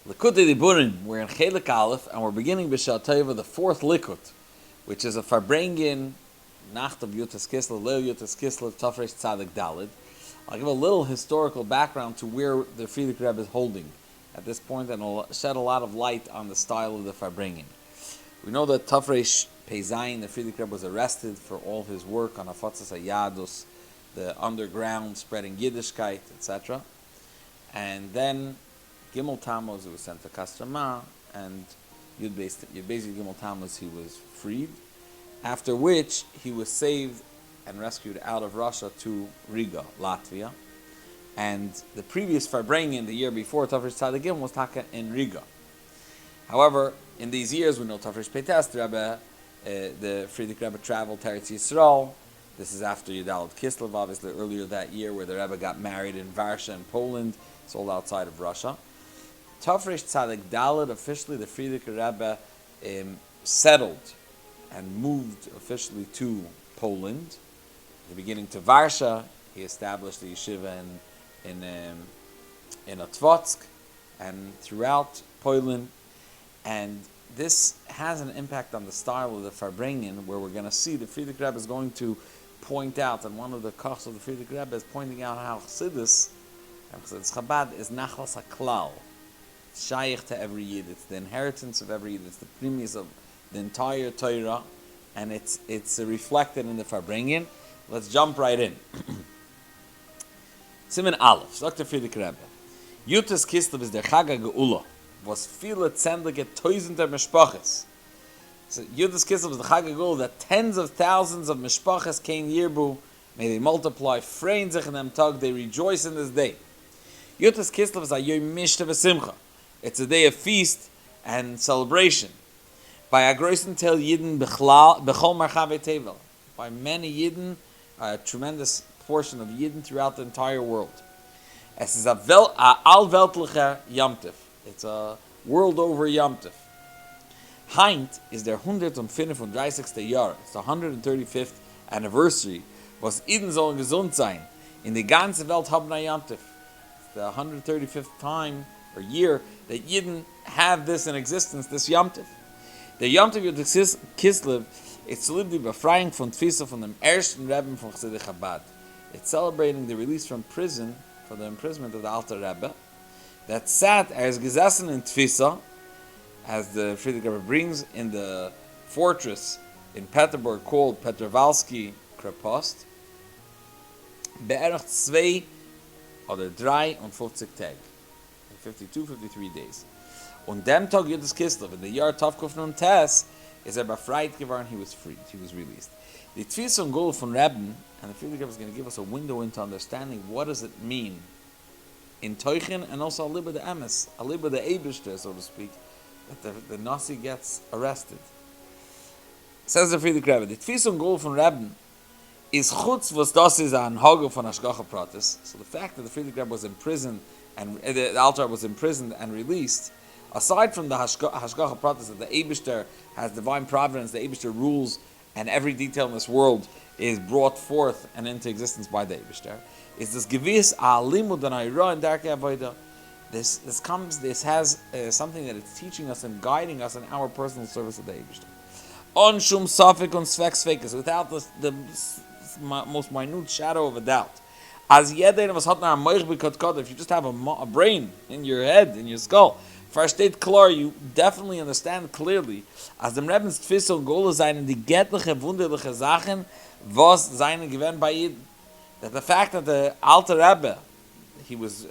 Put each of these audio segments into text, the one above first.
Likkutei Diburim. We're in Chelik Aleph, and we're beginning B'Shal Tova, the fourth Likut, which is a Farbrengen Nacht of Yosef Kislev, Leil Kislev, Tafresh Tzadik Dalid. I'll give a little historical background to where the Previous Rebbe is holding at this point, and will shed a lot of light on the style of the Farbrengen. We know that Tafresh Peizayin, the Previous Rebbe, was arrested for all his work on Afatzas Hayadus, the underground spreading Yiddishkeit, etc. And then Gimel Tammuz, he was sent to Kastrama, and Yud basically Gimel Tammuz, he was freed. After which he was saved and rescued out of Russia to Riga, Latvia. And the previous Farbrengen, the year before Tafresh Tzaddik was Taka in Riga. However, in these years, we know Tafresh Peitas, the Friedrich Rebbe traveled to Eretz Yisrael. This is after Yudalad Kislev, obviously earlier that year, where the Rebbe got married in Warsaw in Poland, sold outside of Russia. Tafresh Tzaddik Daled, officially the Friedrich Rebbe settled and moved officially to Poland. At the beginning to Warsaw, he established the yeshiva in Otwotsk and throughout Poland. And this has an impact on the style of the Farbrengen, where we're going to see the Friedrich Rebbe is going to point out, and one of the kochs of the Friedrich Rebbe is pointing out how Chassidus, and Chassidus Chabad, is nachlas haklal. It's shaykh to every Yid. It's the inheritance of every Yid. It's the premise of the entire Torah, and it's reflected in the Farbrengen. Let's jump right in. Simen Aleph, Dr. Friedrich Rebbe. Yutas Kislev is der Chag HaGeula, was viele zendlige tausender Mishpachas. So Yudas Kislev is the Chag HaGeula, that tens of thousands of Mishpachas came Yirbu, may they multiply, frein sich in them tag, they rejoice in this day. Yutas Kislev is a Yom Mishta V'Simcha. It's a day of feast and celebration. By a großen Teil Yidden Bechol Marchavei Tevel. By many Yidden, a tremendous portion of Yidden throughout the entire world. Es is a allweltliche Yom Tov. It's a world over Yom Tov. Heint is der 135. Jahr. It's the 135th anniversary. Was Yidden sollen gesund sein. In die ganze Welt haben a Yom Tov. It's the 135th time or year that Yidden have this in existence, this Yom Tov. Der Yom Tov Yud Kislev, it's celebrating die Befreiung von Tfisa von dem ersten Rebbe von Chassidei Chabad. It's celebrating the release from prison for the imprisonment of the Alter Rebbe that sat as gesessen in Tfisa, as the Friedrich Rebbe brings, in the fortress in Peterburg called Petrovalsky Krepost, be'erach 2 oder 53 Tage, 52, 53 days. Und dem Tag Yudas Kislev, in the year Tovkuf Nun Tes, is befreit geworden, he was freed, he was released. The Tfisa und Gula von Rebbe, and the Friedrich Rebbe is going to give us a window into understanding what does it mean in Teuchen, and also Aliba the Emes, Aliba the Eibishter, so to speak, that the Nasi gets arrested. Says the Friedrich Rebbe, the Tfisa und Gula von Rebbe is chutz was das is an Hagel von Hashgacha Pratis. So the fact that the Friedrich Rebbe was imprisoned, and the Alter was imprisoned and released, aside from the Hashgacha Pratis, that the Eibishter has divine providence, the Eibishter rules, and every detail in this world is brought forth and into existence by the Eibishter, is this gewiss limud and ayra in darkei avoda. This has something that it's teaching us and guiding us in our personal service of the Eibishter. On shum safik und svek without the most minute shadow of a doubt. As yedin was hat na moich bikot, if you just have a brain in your head, in your skull, versteht klar, you definitely understand clearly, as dem Rebbe's Tfisa und Gola seien die göttliche, wunderliche Sachen, was seinen gewähnt bei Yidden. That the fact that the Alter Rebbe, he was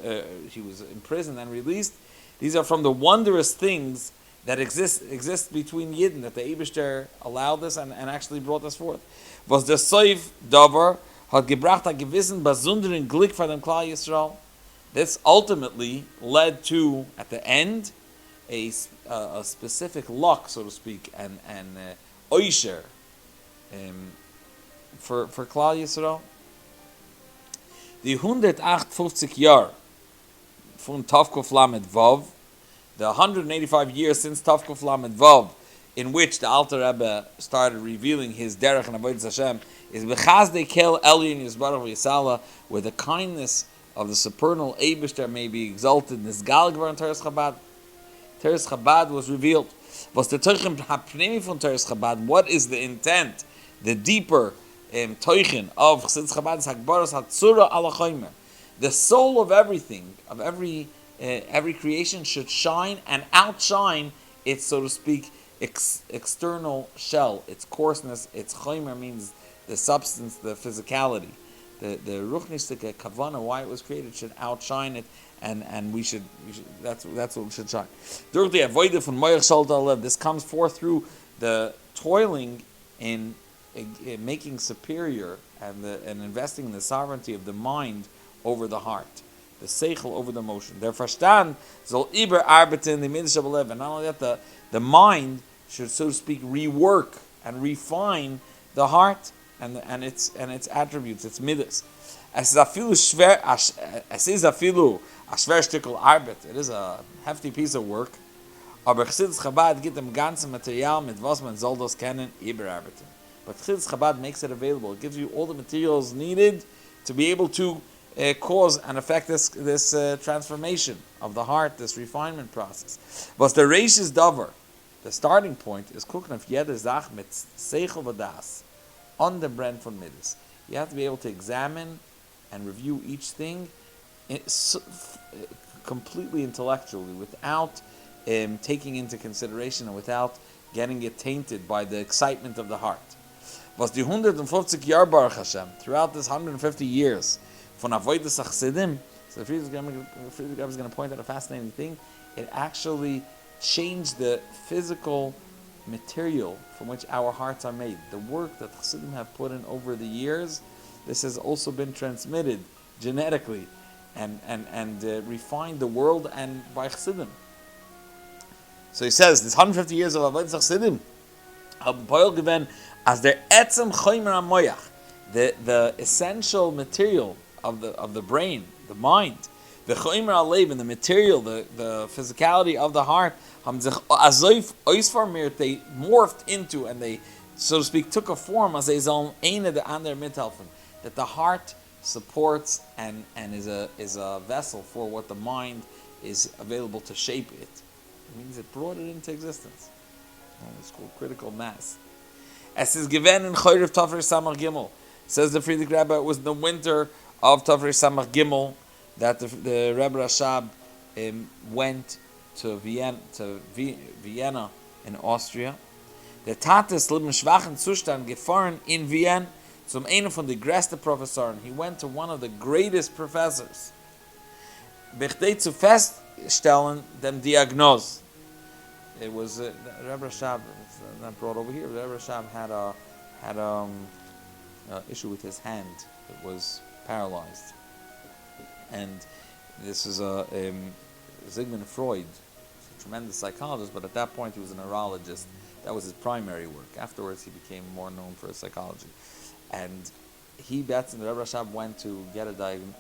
imprisoned and released, these are from the wondrous things that exist between Yidden, that the Eibishter allowed this and actually brought us forth. Was der Soif Dover hat gebracht a gewissen besonderen Glück for dem Klal Yisrael. This ultimately led to, at the end, a specific luck, so to speak, and oisher for Klal Yisrael. The 158 Jahr from Tavkuf Lamed Vav, the 185 years since Tavkuf Lamed Vav, in which the Alter Rebbe started revealing his derech and avodas Hashem, is B'chazdei Kel Elyon Yisbarach V'Yisala, where the kindness of the supernal Eibishter may be exalted in this Gal Gvar and Teres Chabad. Teres Chabad was revealed. Was the Teuchen Hapnimi von Teres Chabad? What is the intent, the deeper Teuchen of Chassidus Chabad is Hagbaras Hatzura Ala Chomer. The soul of everything, of every creation, should shine and outshine its, so to speak, external shell, its coarseness. Its chomer means the substance, the physicality. The ruchnistic kavana, why it was created, should outshine it, and we should that's what should shine. This comes forth through the toiling in making superior and investing in the sovereignty of the mind over the heart, the seichel over the emotion. Der Verstand soll überarbeiten die Mitzvah beleven. And not only that, the mind should, so to speak, rework and refine the heart and its attributes, its midas. Es ist a schwer Stückel Arbeit. It is a hefty piece of work. Aber Chassidus Chabad gibt dem ganzen Material, mit was man soll das kennen, überarbeiten. But Chassidus Chabad makes it available. It gives you all the materials needed to be able to cause and affect this transformation of the heart, this refinement process. Was the Reishis Davar, the starting point, is gucken auf jede Sache mit Seichel v'das, on the brand von Midas. You have to be able to examine and review each thing completely intellectually, without taking into consideration and without getting it tainted by the excitement of the heart. Was die 150 Jahre Baruch Hashem, throughout this 150 years, von Avodas Achsidim, so the Previous Lubavitcher Rebbe is going to point out a fascinating thing. It actually changed the physical material from which our hearts are made. The work that Chassidim have put in over the years, this has also been transmitted genetically and refined the world and by Chassidim. So he says, this 150 years of Avodas Achsidim haben Poel given as their etzem chomer hamoyach, the essential material of the brain, the mind, the chomer halev, and the material, the physicality of the heart, haben sich azoif oisformiert, they morphed into, and they, so to speak, took a form as they sollen eine der andere mithelfen, that the heart supports and is a vessel for what the mind is available to shape it. It means it brought it into existence. It's called critical mass. Es is given in Chorev Tafrei Samach Gimel. Says the Friedrich Rebbe, it was in the winter of Tafrei Samach Gimel that the Rebbe Rashab went to Vienna in Austria. Der Tate ist im schwachen Zustand gefahren in Vienna zum einen von der größten Professoren. He went to one of the greatest professors. Bechdei zu feststellen dem Diagnose. It was Rebbe Rashab, it's not brought over here. Rebbe Rashab had issue with his hand. It was paralyzed, and this is Sigmund Freud, a tremendous psychologist, but at that point he was a neurologist. That was his primary work. Afterwards, he became more known for his psychology, and the Rebbe Rashab went to get a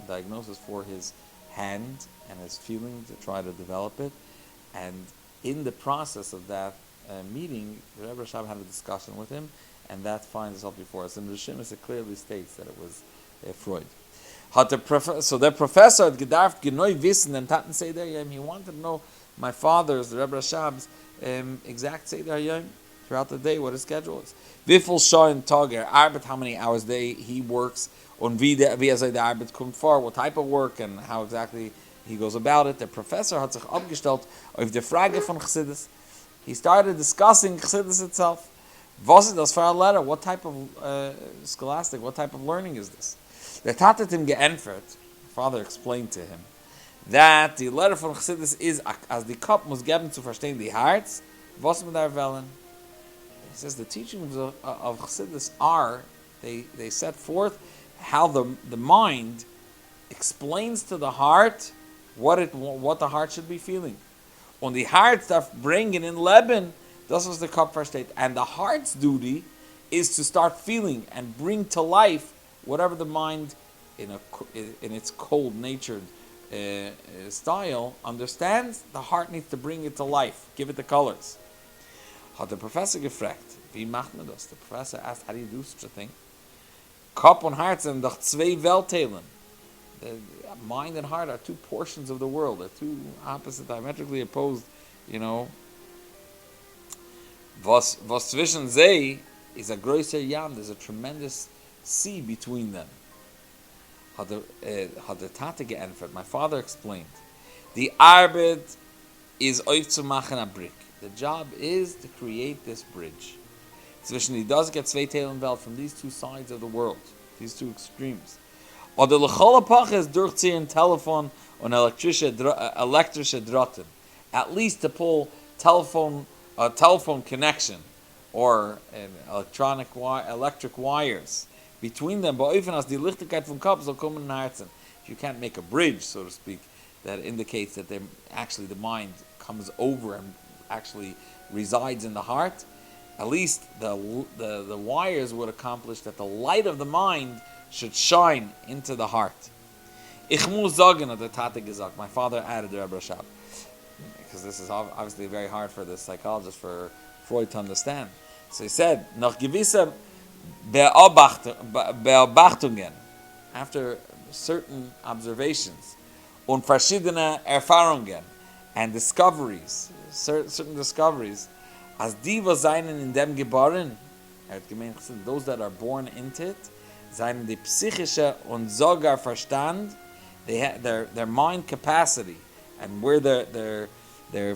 diagnosis for his hand and his feeling to try to develop it, and in the process of that meeting, the Rebbe Rashab had a discussion with him, and that finds itself before us. In the Rishimis, it clearly states that it was Freud. So the professor had gedarft genoi wissen, and Taten Seder Yom, he wanted to know my father's, the Rebbe Rashab's, exact Seder Yom throughout the day, what his schedule is. Wiffel Schoen Tager, Arbeit, how many hours a day he works, und wie der Arbeit kommt vor, what type of work, and how exactly he goes about it. The professor hat sich abgestellt auf die Frage von Chassidus. He started discussing Chassidus itself. Was ist das für eine letter? What type of scholastic, what type of learning is this? Der Tat hat ihm geantwortet, father explained to him, that the letter von Chassidus is, as the cup muss geben zu verstehen die Herz, was man da wollen. He says the teachings of Chassidus are, they set forth how the mind explains to the heart what the heart should be feeling. Und die Heart darf bringen in Leben, das was the cup versteht. And the heart's duty is to start feeling and bring to life whatever the mind, in its cold-natured style, understands. The heart needs to bring it to life, give it the colors. Hat der Professor gefragt, wie macht man das? The professor asked, how do you do such a thing? Kopf und Herz sind doch zwei Weltteilen. Mind and heart are two portions of the world. They're two opposite, diametrically opposed, was zwischen sie is a größer Yam. There's a tremendous sea between them. Hat der Tate geantwortet. My father explained. The Arbeit is aufzumachen a brick. The job is to create this bridge. Zwischen die das get zwei Teilen Welt, from these two sides of the world, these two extremes. Oder lechol hapachas durchziehen telephone und elektrische Drachten. At least to pull a telephone connection or electric wires between them. But even as die Lichtigkeit von Kopf soll kommen in Herzen. If you can't make a bridge, so to speak, that indicates that the mind comes over and actually resides in the heart. At least the wires would accomplish that the light of the mind should shine into the heart. Ich muss sagen, hat der Tate gesagt. My father added the Rebbe Rashab, because this is obviously very hard for the psychologist, for Freud to understand. So he said, nach gewisse Beobachtungen, after certain observations, und verschiedene Erfahrungen, and discoveries, certain discoveries, as die was seinen in dem geboren, hat gemeint, those that are born into it, seinen die psychische und sogar Verstand, they have their mind capacity, and where their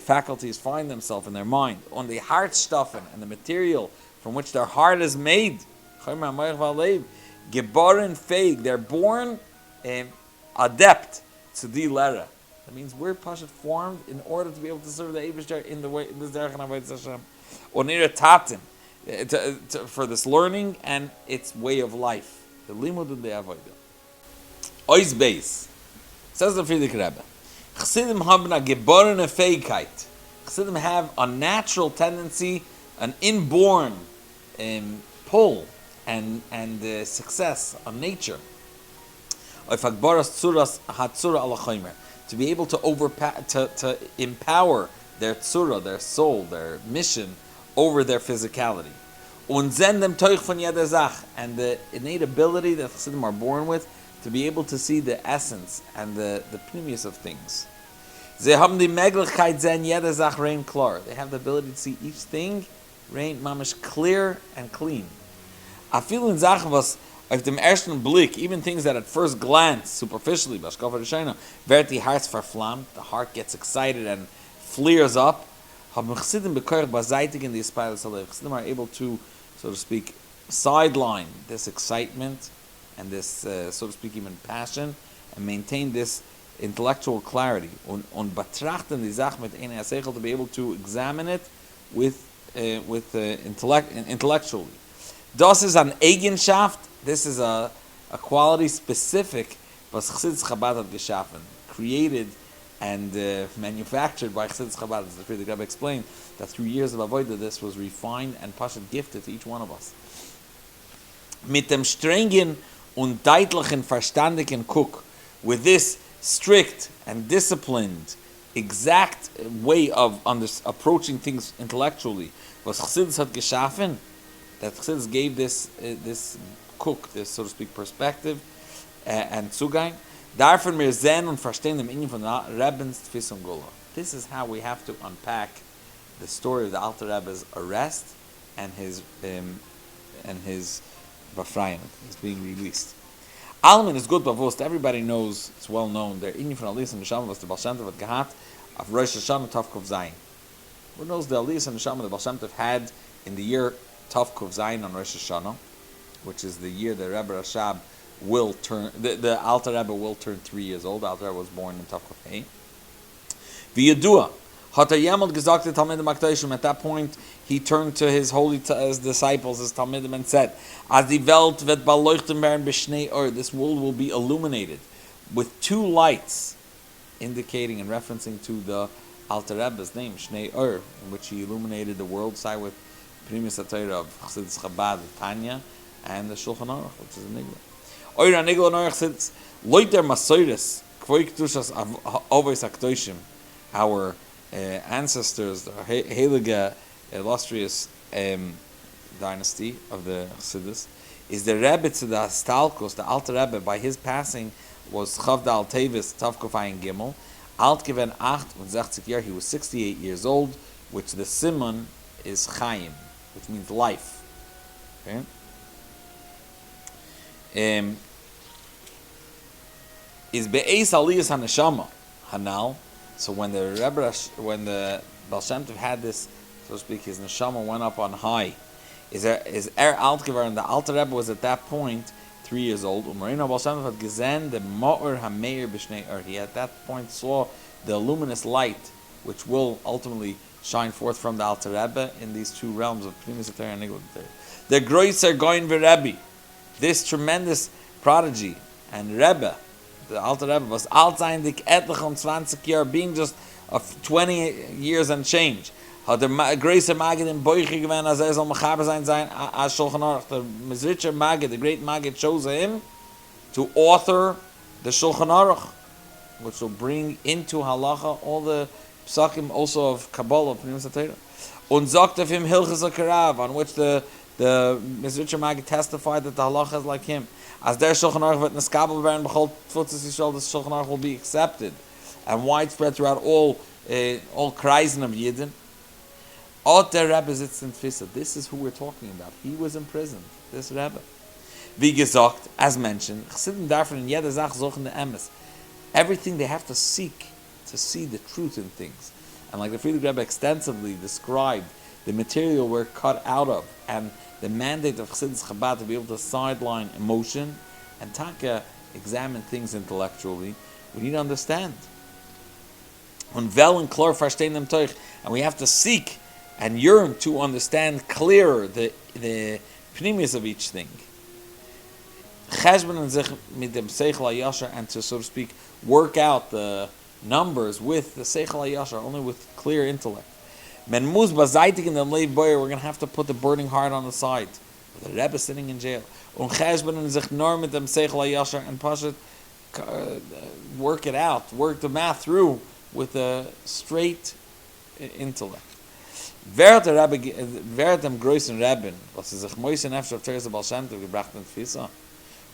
faculties find themselves in their mind, on the Heartstoffen and the material from which their heart is made, geboren fähig, they're born adept to die Lehre. That means we're Pashat formed in order to be able to serve the Eibishter in the way in this Derech and Avodas Hashem, or near Tatim, for this learning and its way of life. The Limud and the Avodah. Ois Beis says the Friedrich Rebbe. Chassidim haben a geborene Fähigkeit. Chassidim have a natural tendency, an inborn pull and success, a nature. Auf Hagbaras Tzuras Hatzura ala Chaymer. To be able to to empower their tzura, their soul, their mission over their physicality. Und zen dem Teuch von jeder Sach, and the innate ability that Chassidim are born with to be able to see the essence and the premise of things. Sie haben die Möglichkeit sehen jeder Sach rein klar. They have the ability to see each thing rein mamish clear and clean. A feeling Sachen was auf dem ersten Blick, even things that at first glance, superficially, wird die Herz verflammt, the heart gets excited and flares up. Chassidim are able to, so to speak, sideline this excitement and this, so to speak, even passion, and maintain this intellectual clarity. Und betrachten die Sache mit einer Seichel, to be able to examine it intellectually. Das ist an Eigenschaft. This is a quality specific, was Chassidus Chabad hat geschaffen, created and manufactured by Chassidus Chabad. As the Friedrich Rebbe explained, that through years of avodah, this was refined and pashat gifted to each one of us. Mit dem strengen und deutlichen verständigen Cook, with this strict and disciplined, exact way of approaching things intellectually, was Chassidus hat geschaffen, that Chassidus gave this Cook, this, so to speak, perspective and Zugang. Davon wir sehen und verstehen dem Ingen von Rebbens Tfis und Gula. This is how we have to unpack the story of the Alter Rebbe's arrest and his Befreiung, his being released. Alman is good bewusst. Everybody knows, it's well known. Der Ingen von Aliyas and Neshama was the Baal Shem Tov had gehat of Rosh Hashanah Tov Kuf Zayin. Who knows the Aliyas and Neshama the Baal Shem Tov had in the year Tov Kuf Zayin on Rosh Hashanah, which is the year the Rebbe Rashab will turn, the Alter Rebbe will turn 3 years old. The Alter Rebbe was born in Tavkuf Hey. V'yadua, hat Yemel gesagt to Talmidim HaKadoshim, at that point, he turned to his holy his disciples, his Talmidim, and said, As die Welt wird beleuchten werden b'shnei or, this world will be illuminated with 2 lights, indicating and referencing to the Alter Rebbe's name, Shnei Or, in which he illuminated the world side with Previous Lubavitcher Rebbe of Chassidus Chabad, Tanya, and the Shulchan Aruch, which is a nigla. Oira nigla Aruch says, Loiter Masoiris, Kvoi Ketushas Avos HaKadoshim, our ancestors, the heilige, illustrious dynasty of the Chassidus, is the Rebbe to the Stalkos, the Alter Rebbe, by his passing, was Chavda Al Tevis, Tavkuf Ayin Gimel, Alt gewen 68 Jahre, he was 68 years old, which the simon is Chaim, which means life. Okay? Is be'ez aliyas haneshama hanal. So when the Baal Shem Tov had this, so to speak, his neshama went up on high. Is alt gewer, and the Alter Rebbe was at that point 3 years old. Umarino Baal Shem Tov had gesehen the ma'or hameir b'shnei or. He at that point saw the luminous light, which will ultimately shine forth from the Alter Rebbe in these two realms of Previous Lubavitcher and Likutei. The Groiser Goin v'Rebbe, this tremendous prodigy and Rebbe, the Alter Rebbe, was alt sein dik etlich 20 Jahre, being just of 20 years and change. Hat der Groiser Magid in Boiche gewen, as soll mechaber sein as Shulchan Aruch. The Mizritcher Magid, the great Magid, chose him to author the Shulchan Aruch, which will bring into halacha all the psakim also of Kabbalah, Previous Lubavitcher. Und sagt of him Hilchas HaKarav, on which the Mizritcher Magid testified that the halacha is like him. As der Shulchan Aruch wird neskabel werden, b'chol tfutzes Yisrael, the Shulchan Aruch will be accepted and widespread throughout all kreisen of Yidden. Ot der Rebbe sitzt in Tfisa. This is who we're talking about. He was imprisoned, this Rebbe. Wie gesagt, as mentioned, Chassidim darfen in jeder Sach suchen the emes. Everything they have to seek to see the truth in things. And like the Friedrich Rebbe extensively described the material we're cut out of and the mandate of Chassidus Chabad to be able to sideline emotion and taka examine things intellectually, we need to understand. Und wel and klar verstehen dem Teuch, and we have to seek and yearn to understand clearer the pneumius of each thing. Cheshbon and sich mit dem Seichel HaYashar, and to, so to speak, work out the numbers with the Seichel HaYashar, only with clear intellect. Men muz bazaitig in the Leil boyer, we're going to have to put the burning heart on the side. The Rebbe sitting in jail. Und Cheshbon and sich nor mit dem Seichel HaYashar, and Pashat, work it out, work the math through with a straight intellect. Wer dem größten Rebbe, was sich moisen after of Teres Baal Shem Tov gebracht in Tfisa?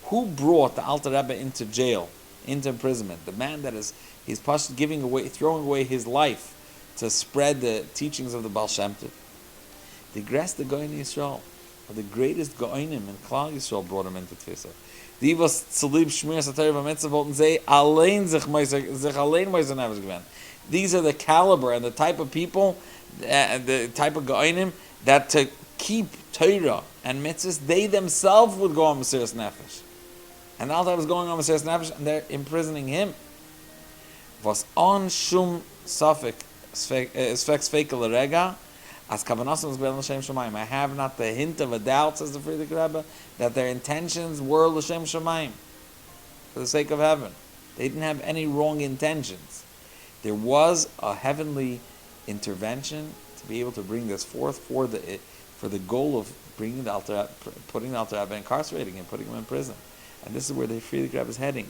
Who brought the Alter Rebbe into jail, into imprisonment? The man that he's throwing away his life to spread the teachings of the Baal Shem Tov. The greatest Goyin Yisrael, or the greatest Goyinim in Klal Yisrael, brought him into Tfisa. Die was Tzalib Shmir Satayr V'Mitzvah wollten say allein sich allein moisen nefesh gewen. These are the caliber and the type of people, the type of Goyinim, that to keep Torah and mitzvahs, they themselves would go on Mesiras Nefesh. And now that was going on Mesiras Nefesh, and they're imprisoning him. Was on shum safek sfekel rega, as kavanasam was b'el l'shem shamayim. I have not the hint of a doubt, says the Friedrich Rebbe, that their intentions were l'shem shamayim, for the sake of heaven. They didn't have any wrong intentions. There was a heavenly intervention to be able to bring this forth for the goal of bringing putting the Alter Rebbe, incarcerating him, putting him in prison. And this is where the Friedrich Rebbe is heading.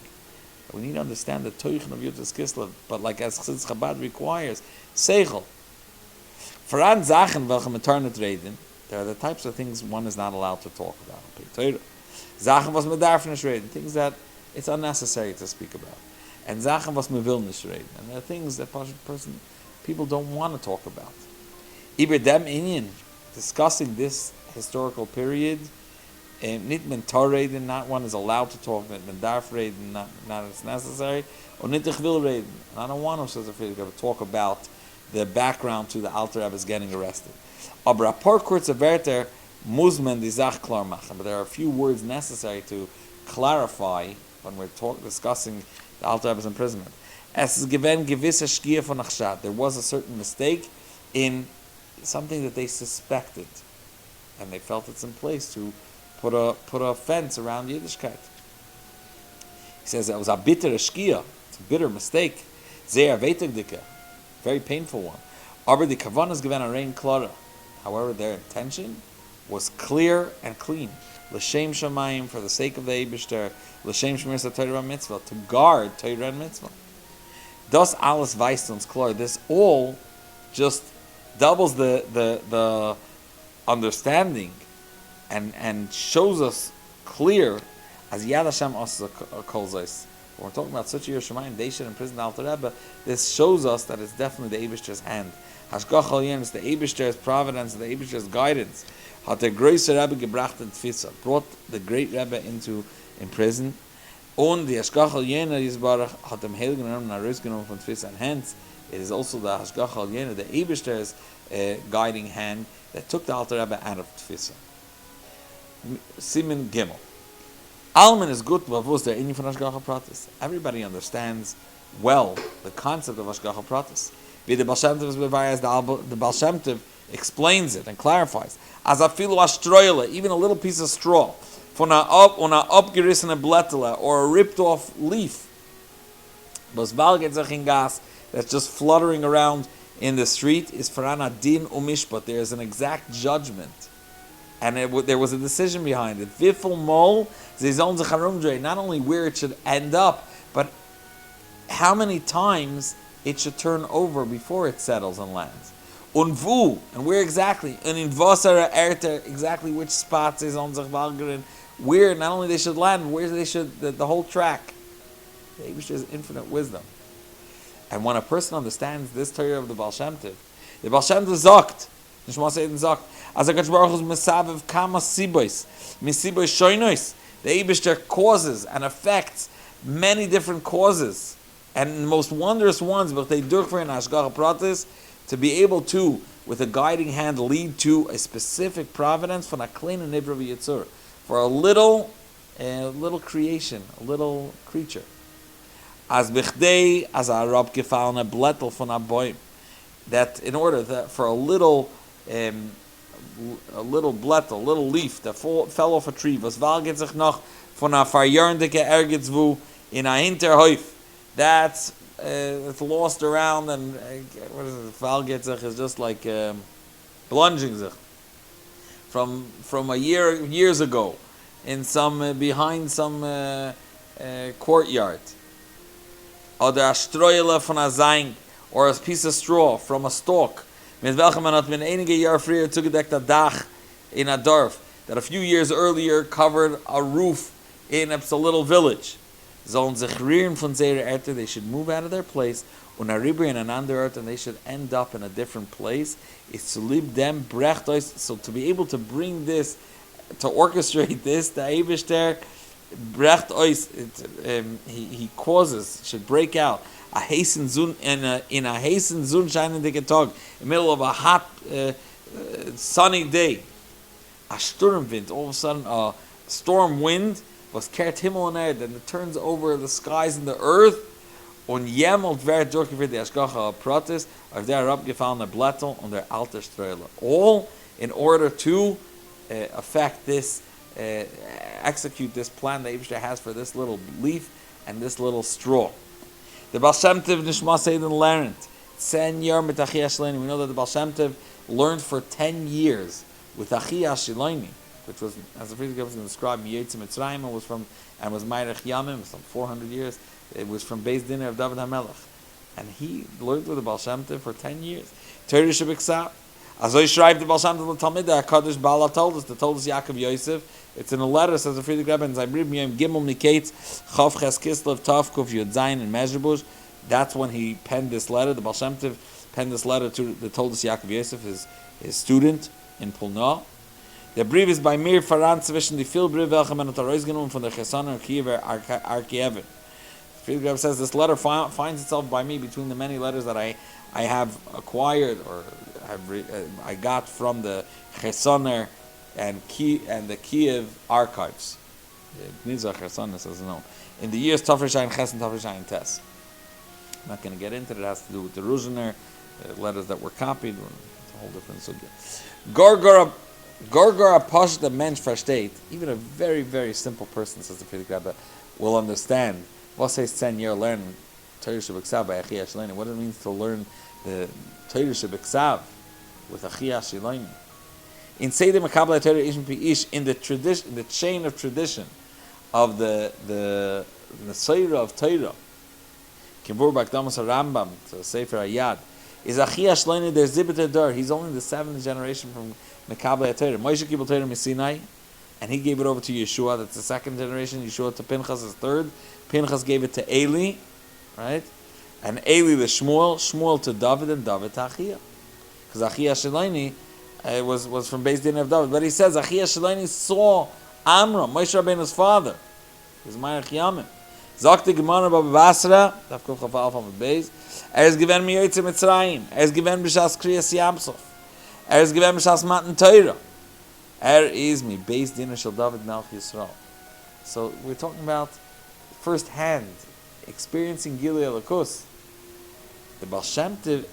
We need to understand the Teuchen of Yudus Kislev, but like as Chassidus Chabad requires, Seichel. Voran Sachen, welche Metarnet reden, there are the types of things one is not allowed to talk about. Sachen, was man darf nicht reden, things that it's unnecessary to speak about. And Sachen, was man will nicht reden. And there are things that people don't want to talk about. Iber dem Inyan, discussing this historical period, nit mentar reden, not one is allowed to talk, nit mendarf reden, not as necessary, or nit ich will reden. And I don't want to, says the Friedrich, to talk about the background to the Alter Rebbe's getting arrested. Aber a paar kurze Wörter muss man die Sache klar machen. But there are a few words necessary to clarify when we're discussing the Alter Rebbe's imprisonment. Es ist gewesen gewisse Schgier von Achshad. There was a certain mistake in something that they suspected, and they felt it's in place to put a fence around Yiddishkeit. He says it was a bitter shkia. It's a bitter mistake. Sehr vetigdike, very painful one. Aber die kavanas given a rein klara. However, their intention was clear and clean. L'shem shamayim, for the sake of the Eibishter. L'shem shmir sa Torah mitzvah, to guard Torah and mitzvah. Das alles weist uns klar. This all just doubles the understanding and shows us clear as Yad Hashem also calls us When we're talking about such a Yerushalayim, they should imprison the Alter Rebbe. This shows us that it's definitely the Eibishter's hand. Hashgach Alien is the Eibishter's providence, the Eibishter's guidance. Hat der größte Rebbe gebracht in Tfisa, brought the great Rebbe into in prison. Und die Hashgach Alien Yisbarach hat dem Heiligen Rebbe herausgenommen von Tfisa. And hence, it is also the Hashgach Alien, the Eibishter's guiding hand that took the Alter Rebbe out of Tfisa. Simen Gimel. Alman is good, but was there any von Hashgacha Pratis? Everybody understands well the concept of Hashgacha Pratis. Wie the Baal Shem Tov is bevaris, the Baal Shem Tov explains it and clarifies. As a filu astroile, even a little piece of straw, von a upgerissene Blättele, or a ripped off leaf, was valgetzach gas, that's just fluttering around in the street, is farana din umishpat. There is an exact judgment. And there was a decision behind it. Vifel mol, not only where it should end up, but how many times it should turn over before it settles and lands. Unvu, and where exactly? And in Vasara Erte, exactly which spots is on Zachvalgerin, where not only they should land, where they should, the whole track. The Eibush has infinite wisdom. And when a person understands this Torah of the Baal Shem Tov, the Baal Shem Tov sagt, Nishma Seiden sagt, as a Baruch Hu's Mesavev Kama Sibois, Misibois Shoinois, the Eibush causes and affects many different causes, and the most wondrous ones, but they durchfer in Hashgacha Pratis, to be able to, with a guiding hand, lead to a specific providence for a klein and nivra v'yitzur, for a little creation, a little creature. As bichdei, as a rab gefallen a blettel von a boim, that in order that for a little blettel, a little leaf that fell off a tree, was valget sich noch von a verjörndike ergetsvu in a hinterhoif, that's it's lost around, and what is it? Valgetzach is just like blunging zich from years ago in some behind some courtyard. Oder a stroile von a zaing, or a piece of straw from a stalk. Mit welchem man hat min einige Jahr früher zugedeckt a dach in a dorf that a few years earlier covered a roof in a little village. Sollen sich rühren von seiner Erde, they should move out of their place, und a ribri in an under earth, and they should end up in a different place. Is to leave them brecht euch, so to be able to bring this, to orchestrate this, the Eibishter brecht euch, he causes, should break out a hasten zun in a hasten sunshine in the tag, in the middle of a hot sunny day. A sturmwind, all of a sudden a storm wind was kehrt Himmel und Erde, and it turns over the skies and the earth, und jemalt wird durchgeführt die Hashgacha Pratis, auf der herabgefallene Blättel und der alte Streule. All in order to affect this, execute this plan that Eibishter has for this little leaf and this little straw. The Baal Shem Tov Nishma Seiden learned 10 years with Achi Ashilani. We know that the Baal Shem Tov learned for 10 years with Achi Ashilani, which was, as the Previous Lubavitcher Rebbe described, Yetzi Mitzrayim, was Meirech Yamim, some 400 years. It was from Beis Dinner of David HaMelech. And he learned with the Baal Shem Tov for 10 years. Torah Shebiksav. As I schreibt the Baal Shem Tov Talmid, the HaKadosh Baal told us Yaakov Yosef. It's in a letter, says the Previous Lubavitcher Rebbe, and Zaybrim Yom Gimel Niketz, Chav Ches Kislev, Tav Kuf Yud Zayin, and Mezhebush. That's when he penned this letter. The Baal Shem Tov penned this letter to the Toldos Yaakov Yosef, his student in Pulna. Der Brief ist bei mir verrannt zwischen die viel Briefe, welche man hat herausgenommen von der Chesaner und Kiewer Arkieven. Previous Lubavitcher says this letter finds itself by me between the many letters that I have acquired or I got from the Chesaner and the Kiev archives. Gnizah Chesaner says no. In the years Tafreshayin Ches and Tafreshayin Tes. I'm not going to get into it. It has to do with the Ruzhiner, letters that were copied. It's a whole different sugya. Gorgora Posh the Mensch versteht, even a very, very simple person, says the Previous Rebbe, will understand. What says 10 year learn Torah Shebiksav by Achi Ashilani? What it means to learn the Torah Shebiksav with Achi Ashilani. In Seder Makabla Torah Ish Ish, in the tradition, in the chain of tradition of the Seira of Torah, Kibbur Bakdamas Rambam to Sefer Ayad, is Achi Ashilani der Zibiter Dor. He's only the 7th generation from Mekabla Torah. Moshe Kibbutz Torah Misinai, and he gave it over to Yeshua. That's the second generation. Yeshua to Pinchas is third. Pinchas gave it to Eli, right? And Eli to Shmuel to David, and David to Achia. Because Achia Shelaini was from Beis Din of David. But he says Achia Shelaini saw Amram, Moshe Rabbeinu's father. He's Ma'arich Yamim. Zakti Gemara Baba Basra, Tafkuf Chafal from the Beis. Is given me Yitzchak Mitzrayim. Is given B'shas Kriyas Yamsuf. Is given B'shas Matan Torah. Is me Beis Din Shel David Melch Yisrael. So we're talking about first-hand experiencing Gilui Elikus. The Baal Shem Tov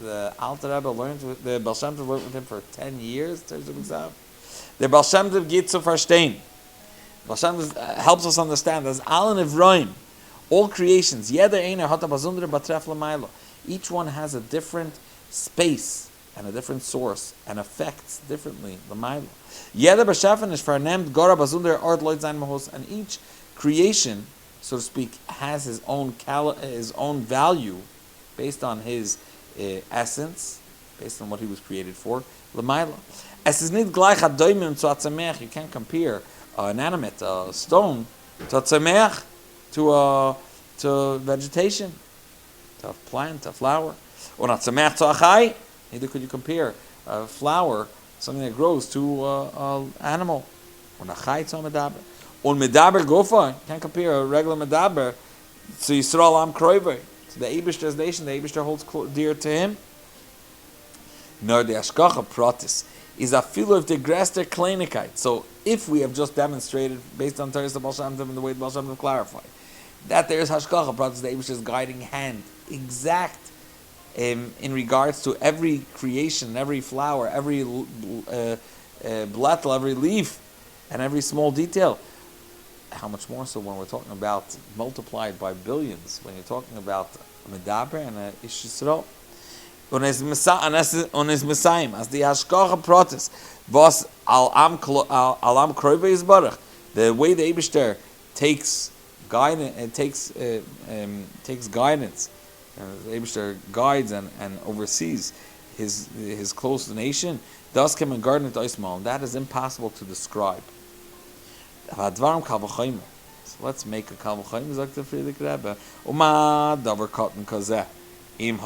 the Alter Rebbe learned with the Baal Shem Tov worked with him for 10 years. The Baal Shem Tov geht zu verstehen. Baal Shem Tov helps us understand as Alan Evroim, all creations. Jeder einer hat a besondere Betref l'mayla. Each one has a different space and a different source and affects differently l'mayla. Jeder Beshefen is vernemt Gora besondere Art Leut sein Mahos, and each creation, so to speak, has his own value based on his essence, based on what he was created for. L'mayla. Es ist nicht gleich a doimim zu a tzemech. You can't compare an animate, a stone, to a tzemech, to vegetation, to a plant, a flower. Or a tzemech to a chai. Neither could you compare a flower, something that grows, to an animal. Or a chai to a medaber. On medaber gofa, can't compare a regular medaber to Yisrael Am Kroiver, to the Eibishter's nation. The Eibishter holds dear to him. Nor the Ashkacha Pratis is a filo of the Grester Kleinigkeit. So if we have just demonstrated, based on Teres Baal Shem Tov and the way the Baal Shem Tov clarified, that there is Hashkacha Pratis, the Eibishter's guiding hand, exact in regards to every creation, every flower, every blattel, every leaf, and every small detail. How much more so when we're talking about multiplied by billions, when you're talking about a Medaber and a Ish Yisrael. On his Messiah, as the Hashkacha Pratis, was Al-Am Kroive Yisbarach, the way the Eibishter takes guidance, takes guidance, the Eibishter guides and oversees his close nation, thus came in garden to Ismail, and that is impossible to describe. So let's make a Kal V'chaim, sagt der Friedrich Rebbe. Uma davar katan kazeh. If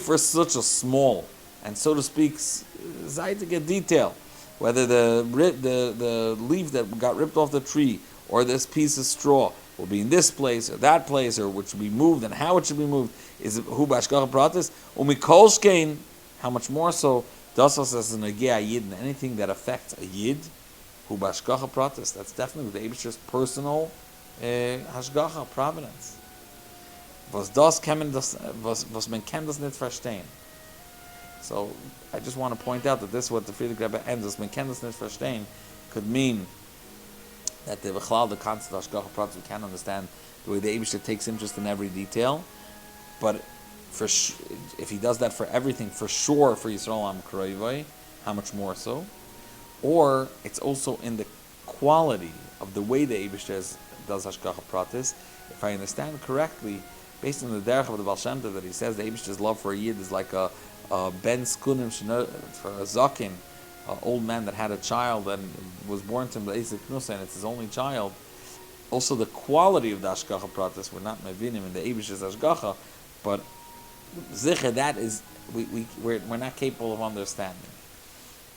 we're such a small and, so to speak, zeitige detail, whether the leaf that got ripped off the tree or this piece of straw will be in this place or that place, or which should be moved and how it should be moved, is hu b'ashkacha pratis umikol shkein, how much more so dasas as an agea yid, and anything that affects a yid, hu b'ashkacha pratis, that's definitely the Eibishter's personal Hashgacha, providence. Was man kann das nicht verstehen. So I just want to point out that this is what the Friedrich Rebbe ends. Was man kann das nicht verstehen could mean that the concept of Hashgacha Pratis, we can't understand the way the Eibishter takes interest in every detail. But if he does that for everything, for sure for Yisrael Am Kroivai, how much more so? Or it's also in the quality of the way the Eibishter does Hashgacha Pratis. If I understand correctly, based on the derech of the Baal Shem Tov, that he says the Eibishter's love for a yid is like a ben skunim for a zakin, an old man that had a child and was born to him the Eisik Knusa, and it's his only child. Also, the quality of the Hashgacha Pratis, we're not mevinim in the Eibishter's Hashgacha, but zicher, that is we're not capable of understanding.